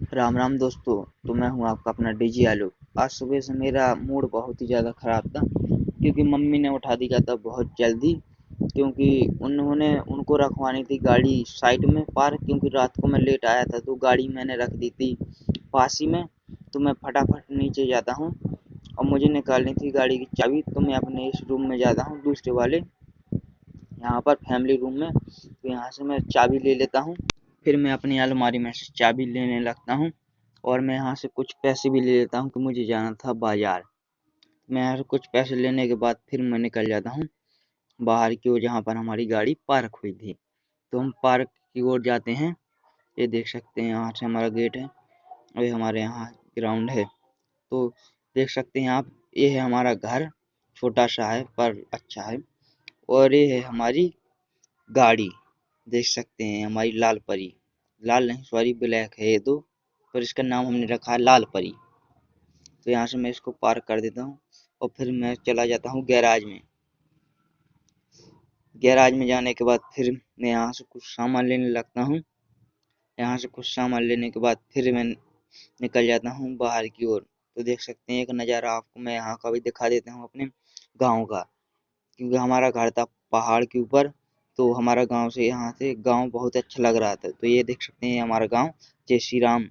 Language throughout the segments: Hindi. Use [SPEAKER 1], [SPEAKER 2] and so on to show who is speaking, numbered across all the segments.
[SPEAKER 1] राम राम दोस्तों। तो मैं हूं आपका अपना डीजी आलू। आज सुबह से मेरा मूड बहुत ही ज़्यादा ख़राब था क्योंकि मम्मी ने उठा दिया था बहुत जल्दी। क्योंकि उन्होंने उनको रखवानी थी गाड़ी साइड में पार्क, क्योंकि रात को मैं लेट आया था तो गाड़ी मैंने रख दी थी पास ही में। तो मैं फटाफट नीचे जाता हूँ और मुझे निकालनी थी गाड़ी की चाबी। तो मैं अपने इस रूम में जाता हूँ, दूसरे वाले यहाँ पर फैमिली रूम में। तो यहाँ से मैं चाबी ले लेता हूँ। फिर मैं अपनी अलमारी में से चाबी लेने लगता हूँ और मैं यहाँ से कुछ पैसे भी ले लेता हूँ कि मुझे जाना था बाजार। मैं यहाँ से कुछ पैसे लेने के बाद फिर मैं निकल जाता हूँ बाहर की ओर, जहाँ पर हमारी गाड़ी पार्क हुई थी। तो हम पार्क की ओर जाते हैं। ये देख सकते हैं, यहाँ से हमारा गेट है और ये हमारे यहाँ ग्राउंड है। तो देख सकते हैं आप, ये है हमारा घर। छोटा सा है पर अच्छा है। और ये है हमारी गाड़ी। देख सकते हैं हमारी लाल परी, लाल नहीं सॉरी ब्लैक है ये तो, पर इसका नाम हमने रखा है लाल परी। तो यहाँ से मैं इसको पार्क कर देता हूँ और फिर मैं चला जाता हूँ गैराज में। गैराज में जाने के बाद फिर मैं यहाँ से कुछ सामान लेने लगता हूँ। यहाँ से कुछ सामान लेने के बाद फिर मैं निकल जाता हूँ बाहर की ओर। तो देख सकते हैं एक नज़ारा आपको मैं यहाँ का भी दिखा देता हूँ अपने गाँव का, क्योंकि हमारा घर था पहाड़ के ऊपर। तो हमारा गांव से यहाँ से गांव बहुत अच्छा लग रहा था। तो ये देख सकते हैं हमारा गांव। जय श्री राम।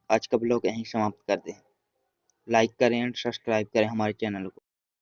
[SPEAKER 1] आज का ब्लॉग यहीं समाप्त करते हैं। लाइक करें एंड सब्सक्राइब करें हमारे चैनल को।